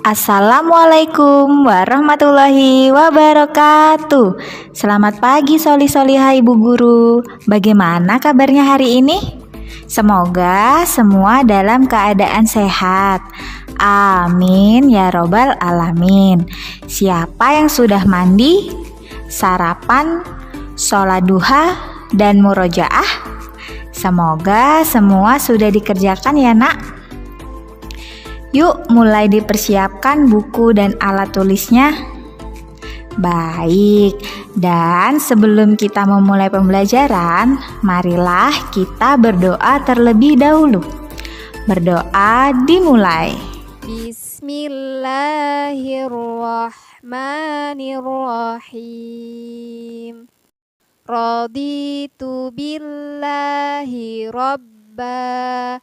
Assalamualaikum warahmatullahi wabarakatuh. Selamat pagi soli-solihah Ibu Guru. Bagaimana kabarnya hari ini? Semoga semua dalam keadaan sehat. Amin ya robbal alamin. Siapa yang sudah mandi, sarapan, sholat duha, dan murojaah? Semoga semua sudah dikerjakan ya nak. Yuk mulai dipersiapkan buku dan alat tulisnya. Baik, dan sebelum kita memulai pembelajaran, marilah kita berdoa terlebih dahulu. Berdoa dimulai. Bismillahirrahmanirrahim. Raditu billahi rabba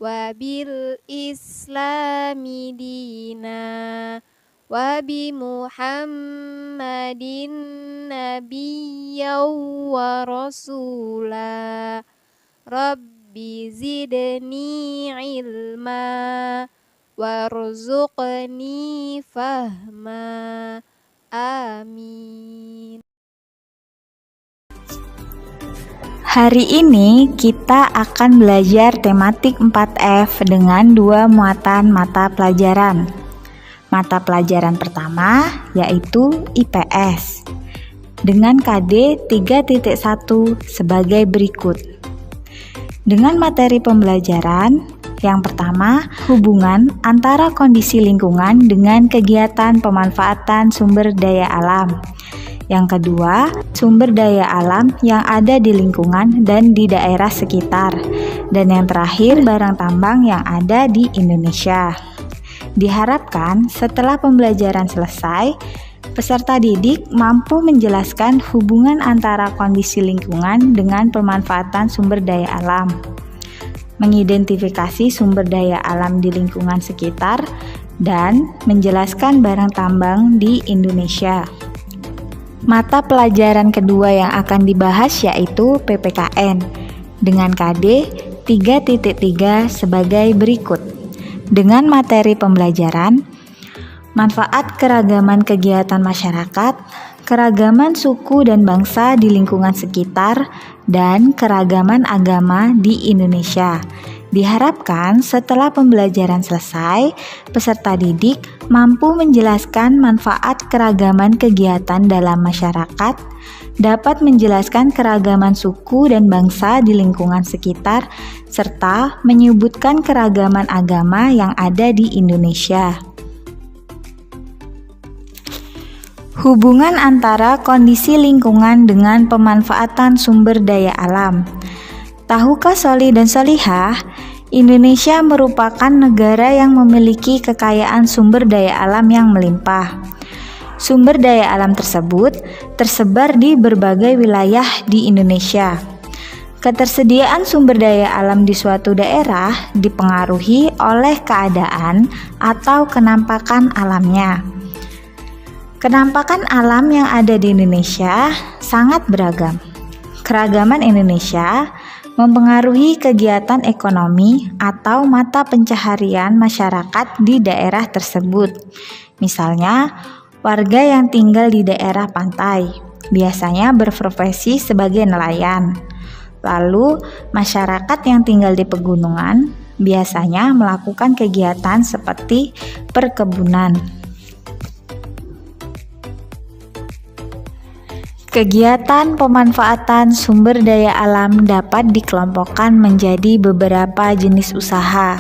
wa bil islami dina wa bi muhammadin nabiyyan wa rasula rabbi zidni ilma warzuqni fahma amin. Hari ini kita akan belajar tematik 4F dengan 2 muatan mata pelajaran. Mata pelajaran pertama yaitu IPS dengan KD 3.1 sebagai berikut. Dengan materi pembelajaran yang pertama, hubungan antara kondisi lingkungan dengan kegiatan pemanfaatan sumber daya alam. Yang kedua, sumber daya alam yang ada di lingkungan dan di daerah sekitar. Dan yang terakhir, barang tambang yang ada di Indonesia. Diharapkan setelah pembelajaran selesai, peserta didik mampu menjelaskan hubungan antara kondisi lingkungan dengan pemanfaatan sumber daya alam, mengidentifikasi sumber daya alam di lingkungan sekitar, dan menjelaskan barang tambang di Indonesia. Mata pelajaran kedua yang akan dibahas yaitu PPKN dengan KD 3.3 sebagai berikut. Dengan materi pembelajaran, manfaat keragaman kegiatan masyarakat, keragaman suku dan bangsa di lingkungan sekitar, dan keragaman agama di Indonesia. Diharapkan setelah pembelajaran selesai, peserta didik mampu menjelaskan manfaat keragaman kegiatan dalam masyarakat, dapat menjelaskan keragaman suku dan bangsa di lingkungan sekitar, serta menyebutkan keragaman agama yang ada di Indonesia. Hubungan antara kondisi lingkungan dengan pemanfaatan sumber daya alam. Tahukah Soli dan Solihah, Indonesia merupakan negara yang memiliki kekayaan sumber daya alam yang melimpah. Sumber daya alam tersebut tersebar di berbagai wilayah di Indonesia. Ketersediaan sumber daya alam di suatu daerah dipengaruhi oleh keadaan atau kenampakan alamnya. Kenampakan alam yang ada di Indonesia sangat beragam. Keragaman Indonesia mempengaruhi kegiatan ekonomi atau mata pencaharian masyarakat di daerah tersebut. Misalnya, warga yang tinggal di daerah pantai biasanya berprofesi sebagai nelayan. Lalu, masyarakat yang tinggal di pegunungan biasanya melakukan kegiatan seperti perkebunan. Kegiatan pemanfaatan sumber daya alam dapat dikelompokkan menjadi beberapa jenis usaha.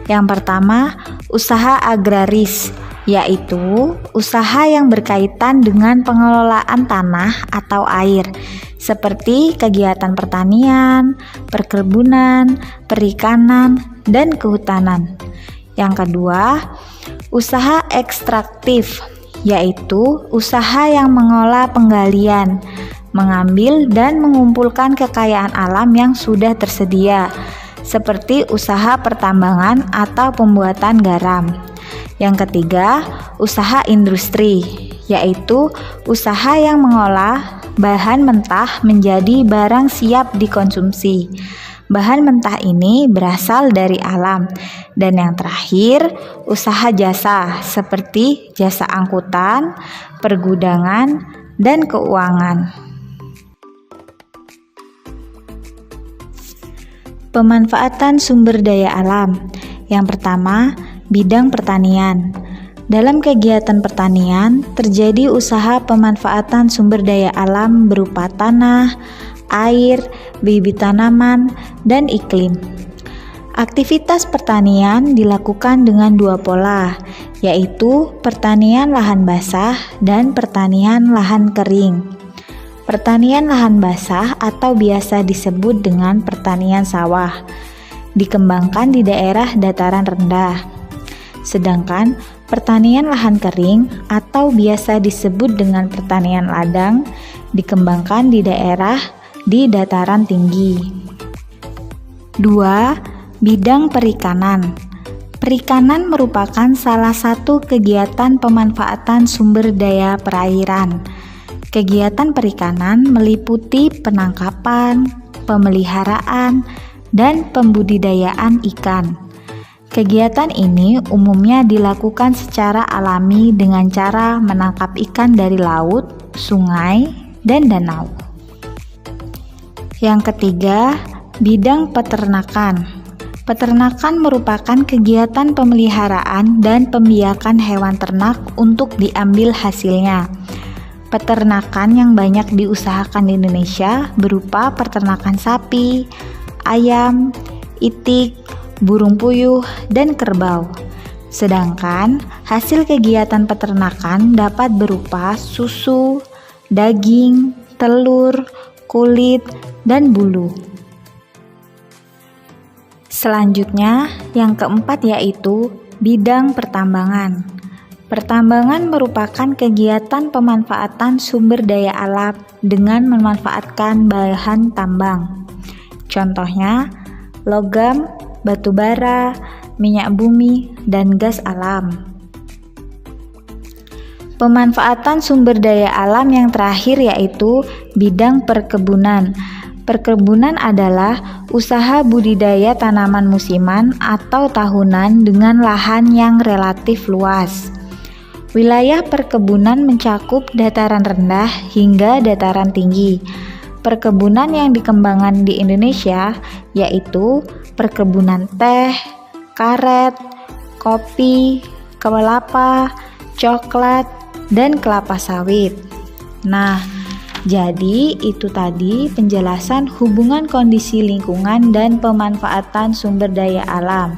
Yang pertama, usaha agraris, yaitu usaha yang berkaitan dengan pengelolaan tanah atau air, seperti kegiatan pertanian, perkebunan, perikanan, dan kehutanan. Yang kedua, usaha ekstraktif, yaitu usaha yang mengolah penggalian, mengambil dan mengumpulkan kekayaan alam yang sudah tersedia, seperti usaha pertambangan atau pembuatan garam. Yang ketiga, usaha industri, yaitu usaha yang mengolah bahan mentah menjadi barang siap dikonsumsi. Bahan mentah ini berasal dari alam. Dan yang terakhir, usaha jasa seperti jasa angkutan, pergudangan, dan keuangan. Pemanfaatan sumber daya alam. Yang pertama, bidang pertanian. Dalam kegiatan pertanian, terjadi usaha pemanfaatan sumber daya alam berupa tanah, air, bibit tanaman, dan iklim. Aktivitas pertanian dilakukan dengan dua pola, yaitu pertanian lahan basah dan pertanian lahan kering. Pertanian lahan basah atau biasa disebut dengan pertanian sawah dikembangkan di daerah dataran rendah. Sedangkan pertanian lahan kering atau biasa disebut dengan pertanian ladang dikembangkan di daerah di dataran tinggi. 2. Bidang perikanan. Perikanan merupakan salah satu kegiatan pemanfaatan sumber daya perairan. Kegiatan perikanan meliputi penangkapan, pemeliharaan, dan pembudidayaan ikan. Kegiatan ini umumnya dilakukan secara alami dengan cara menangkap ikan dari laut, sungai, dan danau. Yang ketiga, bidang peternakan. Peternakan merupakan kegiatan pemeliharaan dan pembiakan hewan ternak untuk diambil hasilnya. Peternakan yang banyak diusahakan di Indonesia berupa peternakan sapi, ayam, itik, burung puyuh, dan kerbau. Sedangkan hasil kegiatan peternakan dapat berupa susu, daging, telur, kulit, dan bulu. Selanjutnya, yang keempat yaitu bidang pertambangan. Pertambangan merupakan kegiatan pemanfaatan sumber daya alam dengan memanfaatkan bahan tambang. Contohnya, logam, batu bara, minyak bumi, dan gas alam. Pemanfaatan sumber daya alam yang terakhir yaitu bidang perkebunan. Perkebunan adalah usaha budidaya tanaman musiman atau tahunan dengan lahan yang relatif luas. Wilayah perkebunan mencakup dataran rendah hingga dataran tinggi. Perkebunan yang dikembangkan di Indonesia yaitu perkebunan teh, karet, kopi, kelapa, coklat, dan kelapa sawit. Nah, jadi itu tadi penjelasan hubungan kondisi lingkungan dan pemanfaatan sumber daya alam.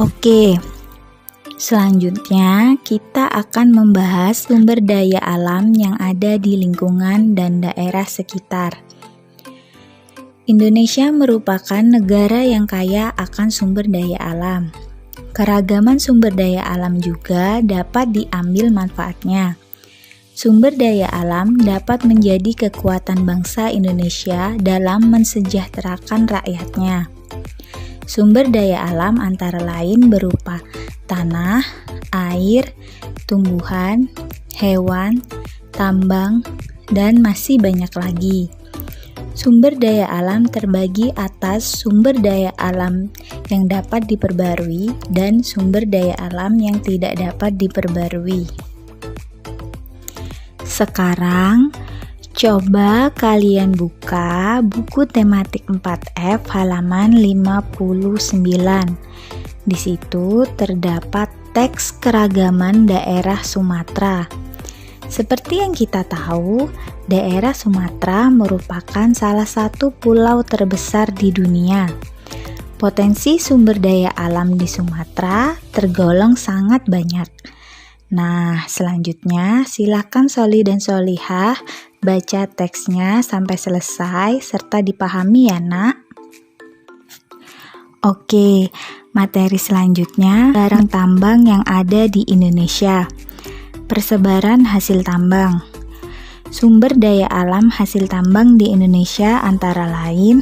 Oke. Selanjutnya, kita akan membahas sumber daya alam yang ada di lingkungan dan daerah sekitar. Indonesia merupakan negara yang kaya akan sumber daya alam. Keragaman sumber daya alam juga dapat diambil manfaatnya. Sumber daya alam dapat menjadi kekuatan bangsa Indonesia dalam mensejahterakan rakyatnya. Sumber daya alam antara lain berupa tanah, air, tumbuhan, hewan, tambang, dan masih banyak lagi. Sumber daya alam terbagi atas sumber daya alam yang dapat diperbarui dan sumber daya alam yang tidak dapat diperbarui. Sekarang, coba kalian buka buku tematik 4F halaman 59. Di situ terdapat teks keragaman daerah Sumatera. Seperti yang kita tahu, daerah Sumatera merupakan salah satu pulau terbesar di dunia. Potensi sumber daya alam di Sumatera tergolong sangat banyak. Nah, selanjutnya silakan Soli dan Solihah baca teksnya sampai selesai serta dipahami ya, Nak. Oke, materi selanjutnya barang tambang yang ada di Indonesia. Persebaran hasil tambang. Sumber daya alam hasil tambang di Indonesia antara lain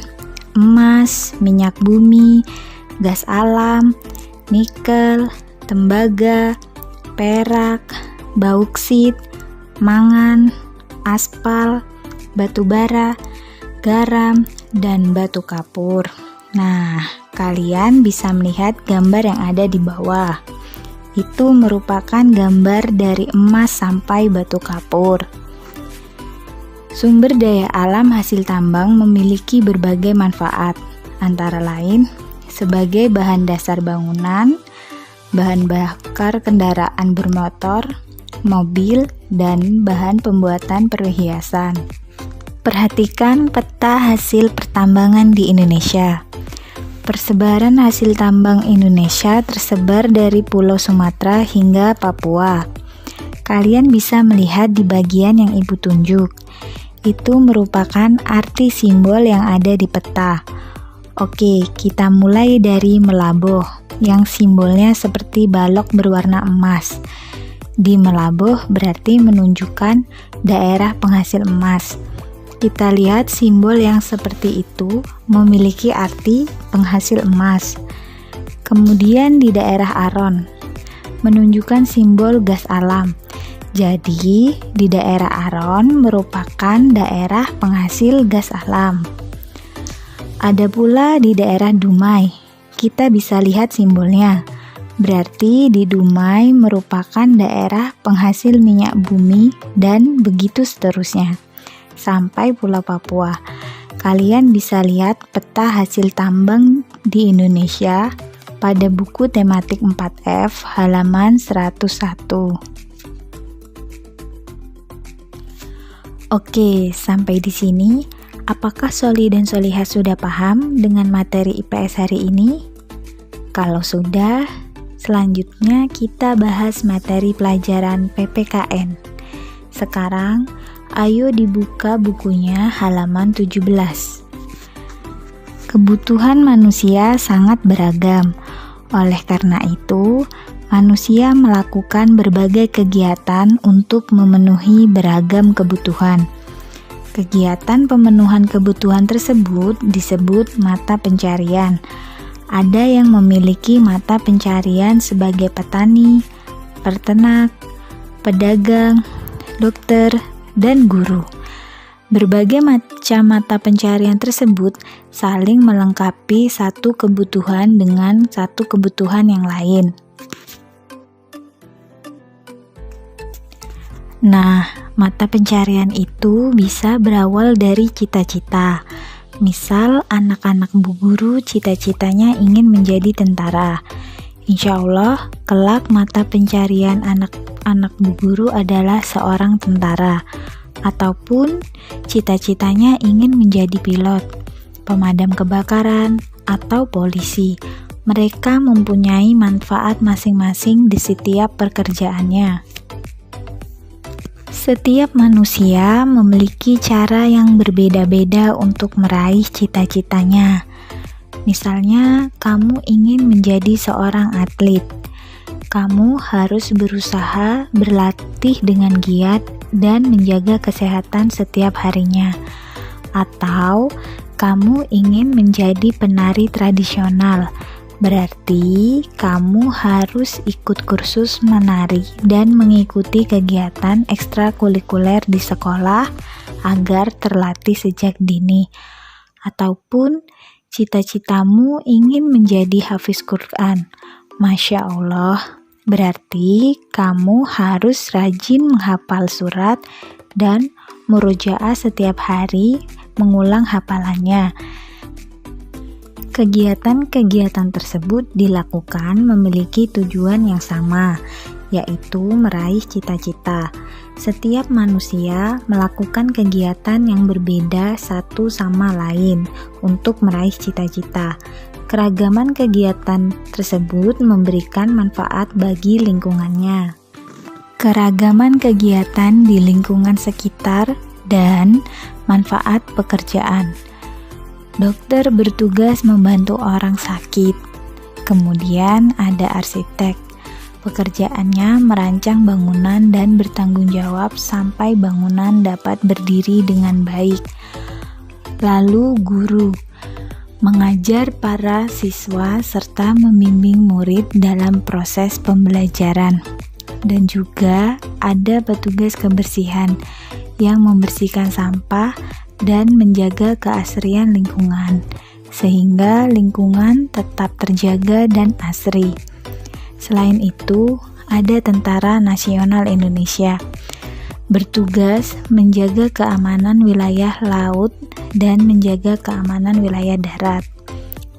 emas, minyak bumi, gas alam, nikel, tembaga, perak, bauksit, mangan, aspal, batu bara, garam, dan batu kapur. Nah, kalian bisa melihat gambar yang ada di bawah. Itu merupakan gambar dari emas sampai batu kapur. Sumber daya alam hasil tambang memiliki berbagai manfaat, antara lain sebagai bahan dasar bangunan, bahan bakar kendaraan bermotor, mobil, dan bahan pembuatan perhiasan. Perhatikan peta hasil pertambangan di Indonesia. Persebaran hasil tambang Indonesia tersebar dari Pulau Sumatera hingga Papua. Kalian bisa melihat di bagian yang Ibu tunjuk. Itu merupakan arti simbol yang ada di peta. Oke, kita mulai dari Melaboh, yang simbolnya seperti balok berwarna emas. Di Melaboh berarti menunjukkan daerah penghasil emas. Kita lihat simbol yang seperti itu memiliki arti penghasil emas. Kemudian di daerah Aron, menunjukkan simbol gas alam. Jadi, di daerah Aron merupakan daerah penghasil gas alam. Ada pula di daerah Dumai. Kita bisa lihat simbolnya. Berarti di Dumai merupakan daerah penghasil minyak bumi dan begitu seterusnya. Sampai Pulau Papua. Kalian bisa lihat peta hasil tambang di Indonesia pada buku tematik 4F halaman 101. Oke, sampai di sini. Apakah Soli dan Solihah sudah paham dengan materi IPS hari ini? Kalau sudah, selanjutnya kita bahas materi pelajaran PPKN. Sekarang, ayo dibuka bukunya halaman 17. Kebutuhan manusia sangat beragam. Oleh karena itu, manusia melakukan berbagai kegiatan untuk memenuhi beragam kebutuhan. Kegiatan pemenuhan kebutuhan tersebut disebut mata pencarian. Ada yang memiliki mata pencarian sebagai petani, peternak, pedagang, dokter, dan guru. Berbagai macam mata pencarian tersebut saling melengkapi satu kebutuhan dengan satu kebutuhan yang lain. Nah, mata pencarian itu bisa berawal dari cita-cita. Misal, anak-anak Bu Guru cita-citanya ingin menjadi tentara. Insya Allah, kelak mata pencarian anak-anak Bu Guru adalah seorang tentara. Ataupun cita-citanya ingin menjadi pilot, pemadam kebakaran, atau polisi. Mereka mempunyai manfaat masing-masing di setiap pekerjaannya. Setiap manusia memiliki cara yang berbeda-beda untuk meraih cita-citanya. Misalnya, kamu ingin menjadi seorang atlet. Kamu harus berusaha berlatih dengan giat dan menjaga kesehatan setiap harinya. Atau, kamu ingin menjadi penari tradisional. Berarti kamu harus ikut kursus menari dan mengikuti kegiatan ekstrakurikuler di sekolah agar terlatih sejak dini. Ataupun cita-citamu ingin menjadi hafiz Quran. Masya Allah, berarti kamu harus rajin menghafal surat dan murojaah setiap hari, mengulang hafalannya. Kegiatan-kegiatan tersebut dilakukan memiliki tujuan yang sama, yaitu meraih cita-cita. Setiap manusia melakukan kegiatan yang berbeda satu sama lain untuk meraih cita-cita. Keragaman kegiatan tersebut memberikan manfaat bagi lingkungannya. Keragaman kegiatan di lingkungan sekitar dan manfaat pekerjaan. Dokter bertugas membantu orang sakit. Kemudian ada arsitek. Pekerjaannya merancang bangunan dan bertanggung jawab sampai bangunan dapat berdiri dengan baik. Lalu guru mengajar para siswa serta membimbing murid dalam proses pembelajaran. Dan juga ada petugas kebersihan yang membersihkan sampah dan menjaga keasrian lingkungan, sehingga lingkungan tetap terjaga dan asri. Selain itu, ada Tentara Nasional Indonesia, bertugas menjaga keamanan wilayah laut dan menjaga keamanan wilayah darat,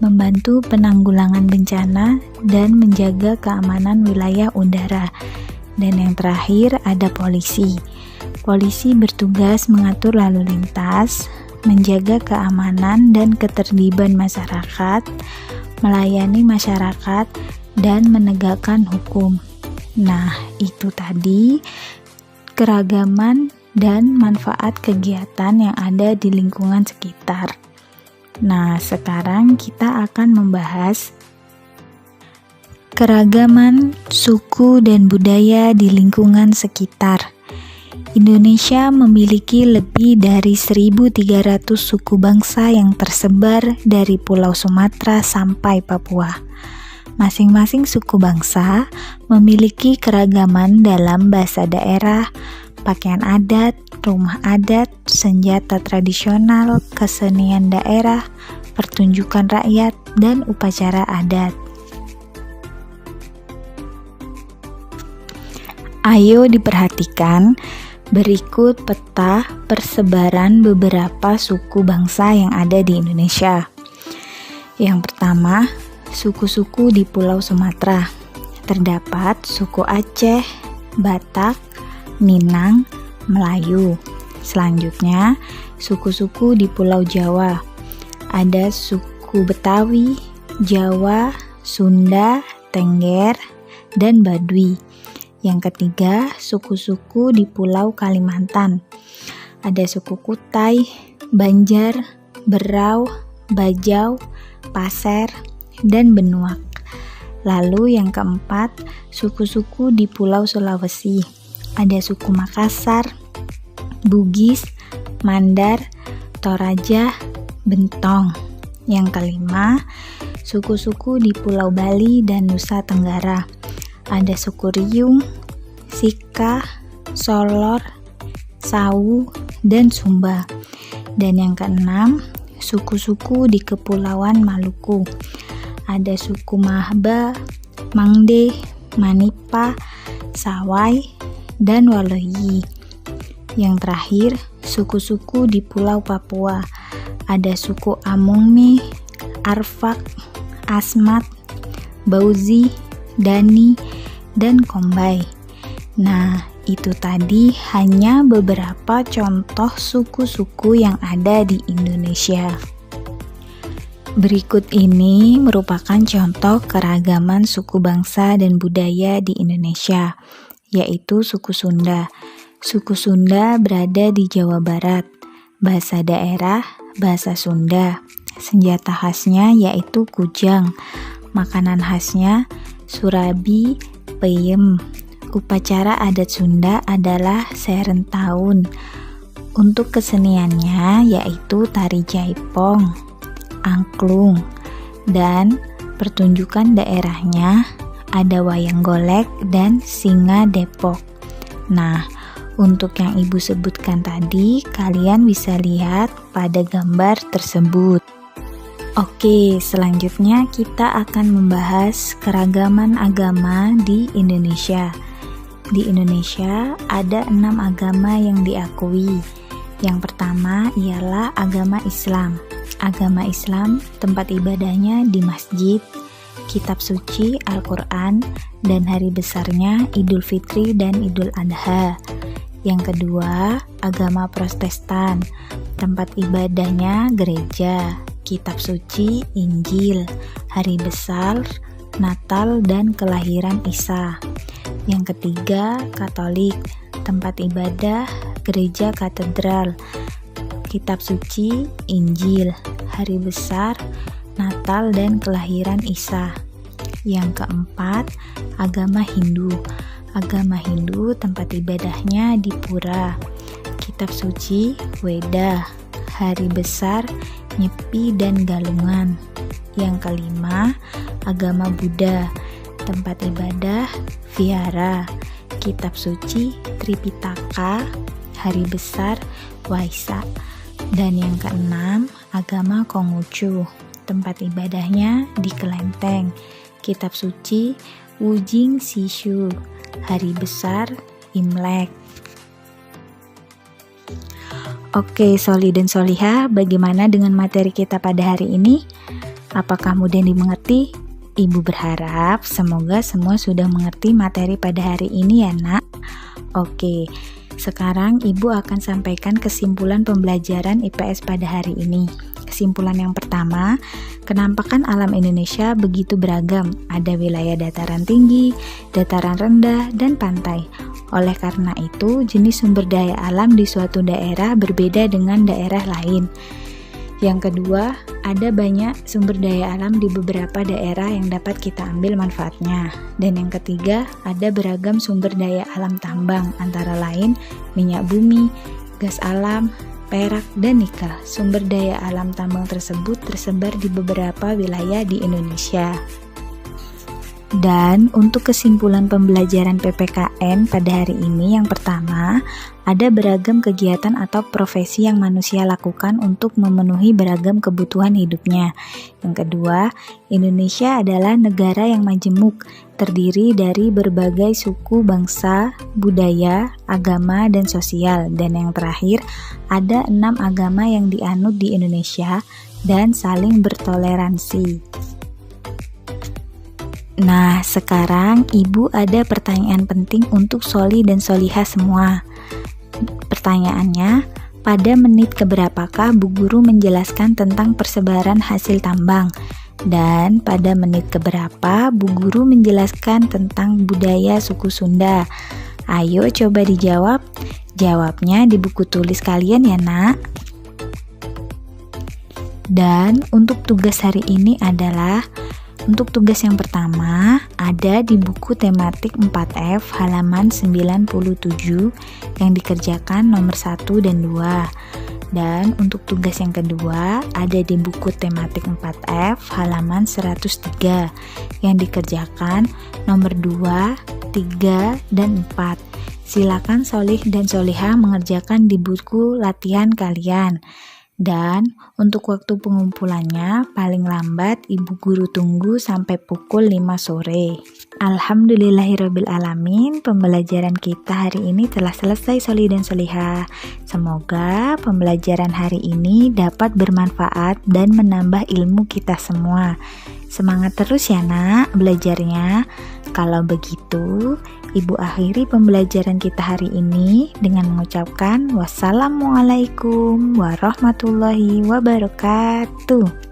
membantu penanggulangan bencana dan menjaga keamanan wilayah udara. Dan yang terakhir ada polisi. Polisi bertugas mengatur lalu lintas, menjaga keamanan dan ketertiban masyarakat, melayani masyarakat, dan menegakkan hukum. Nah, itu tadi keragaman dan manfaat kegiatan yang ada di lingkungan sekitar. Nah, sekarang kita akan membahas keragaman suku dan budaya di lingkungan sekitar. Indonesia memiliki lebih dari 1.300 suku bangsa yang tersebar dari Pulau Sumatera sampai Papua. Masing-masing suku bangsa memiliki keragaman dalam bahasa daerah, pakaian adat, rumah adat, senjata tradisional, kesenian daerah, pertunjukan rakyat, dan upacara adat. Ayo diperhatikan, berikut peta persebaran beberapa suku bangsa yang ada di Indonesia. Yang pertama, suku-suku di Pulau Sumatera. Terdapat suku Aceh, Batak, Minang, Melayu. Selanjutnya, suku-suku di Pulau Jawa. Ada suku Betawi, Jawa, Sunda, Tengger, dan Baduy. Yang ketiga, suku-suku di Pulau Kalimantan. Ada suku Kutai, Banjar, Berau, Bajau, Pasir, dan Benuak. Lalu yang keempat, suku-suku di Pulau Sulawesi. Ada suku Makassar, Bugis, Mandar, Toraja, Bentong. Yang kelima, suku-suku di Pulau Bali dan Nusa Tenggara. Ada suku Riung, Sika, Solor, Sawu, dan Sumba. Dan yang keenam, suku-suku di Kepulauan Maluku. Ada suku Mahba, Mangde, Manipa, Sawai, dan Waloyi. Yang terakhir, suku-suku di Pulau Papua. Ada suku Amungme, Arfak, Asmat, Bauzi, Dani, dan Kombay. Nah, itu tadi hanya beberapa contoh suku-suku yang ada di Indonesia. Berikut ini merupakan contoh keragaman suku bangsa dan budaya di Indonesia, yaitu suku Sunda. Suku Sunda berada di Jawa Barat. Bahasa daerah, bahasa Sunda. Senjata khasnya yaitu kujang. Makanan khasnya surabi, peyem. Upacara adat Sunda adalah Serentahun. Untuk keseniannya yaitu tari jaipong, angklung, dan pertunjukan daerahnya ada wayang golek dan singa Depok. Nah, untuk yang ibu sebutkan tadi, kalian bisa lihat pada gambar tersebut. Oke, selanjutnya kita akan membahas keragaman agama di Indonesia. Di Indonesia ada 6 agama yang diakui. Yang pertama ialah agama Islam. Agama Islam tempat ibadahnya di masjid, kitab suci Al-Quran, dan hari besarnya Idul Fitri dan Idul Adha. Yang kedua, agama Protestan. Tempat ibadahnya gereja, kitab suci Injil, hari besar Natal dan kelahiran Isa. Yang ketiga, Katolik. Tempat ibadah gereja katedral, kitab suci Injil, hari besar Natal dan kelahiran Isa. Yang keempat, agama Hindu. Agama Hindu tempat ibadahnya di pura, kitab suci Weda, hari besar Nyepi dan Galungan. Yang kelima, agama Buddha. Tempat ibadah Vihara, kitab suci Tripitaka, hari besar Waisak. Dan yang keenam, agama Konghucu. Tempat ibadahnya di kelenteng. Kitab suci Wujing Sishu. Hari besar Imlek. Oke, Soli dan Soliha, bagaimana dengan materi kita pada hari ini? Apakah mudah dimengerti? Ibu berharap semoga semua sudah mengerti materi pada hari ini ya nak. Oke, sekarang Ibu akan sampaikan kesimpulan pembelajaran IPS pada hari ini. Kesimpulan yang pertama, kenampakan alam Indonesia begitu beragam. Ada wilayah dataran tinggi, dataran rendah, dan pantai. Oleh karena itu, jenis sumber daya alam di suatu daerah berbeda dengan daerah lain. Yang kedua, ada banyak sumber daya alam di beberapa daerah yang dapat kita ambil manfaatnya. Dan yang ketiga, ada beragam sumber daya alam tambang, antara lain minyak bumi, gas alam, perak, dan nikel. Sumber daya alam tambang tersebut tersebar di beberapa wilayah di Indonesia. Dan untuk kesimpulan pembelajaran PPKN pada hari ini, yang pertama, ada beragam kegiatan atau profesi yang manusia lakukan untuk memenuhi beragam kebutuhan hidupnya. Yang kedua, Indonesia adalah negara yang majemuk, terdiri dari berbagai suku, bangsa, budaya, agama, dan sosial. Dan yang terakhir, ada 6 agama yang dianut di Indonesia dan saling bertoleransi. Nah, sekarang Ibu ada pertanyaan penting untuk Soli dan Soliha semua. Pertanyaannya, pada menit keberapakah Bu Guru menjelaskan tentang persebaran hasil tambang? Dan pada menit keberapa Bu Guru menjelaskan tentang budaya suku Sunda? Ayo coba dijawab. Jawabnya di buku tulis kalian ya nak. Dan untuk tugas hari ini adalah, untuk tugas yang pertama ada di buku tematik 4F halaman 97 yang dikerjakan nomor 1 dan 2. Dan untuk tugas yang kedua ada di buku tematik 4F halaman 103 yang dikerjakan nomor 2, 3, dan 4. Silakan Solih dan Soliha mengerjakan di buku latihan kalian. Dan untuk waktu pengumpulannya paling lambat Ibu Guru tunggu sampai pukul 5 sore. Alhamdulillahirrabbilalamin, pembelajaran kita hari ini telah selesai Soli dan Soliha. Semoga pembelajaran hari ini dapat bermanfaat dan menambah ilmu kita semua. Semangat terus ya nak belajarnya. Kalau begitu, Ibu akhiri pembelajaran kita hari ini dengan mengucapkan wassalamualaikum warahmatullahi wabarakatuh.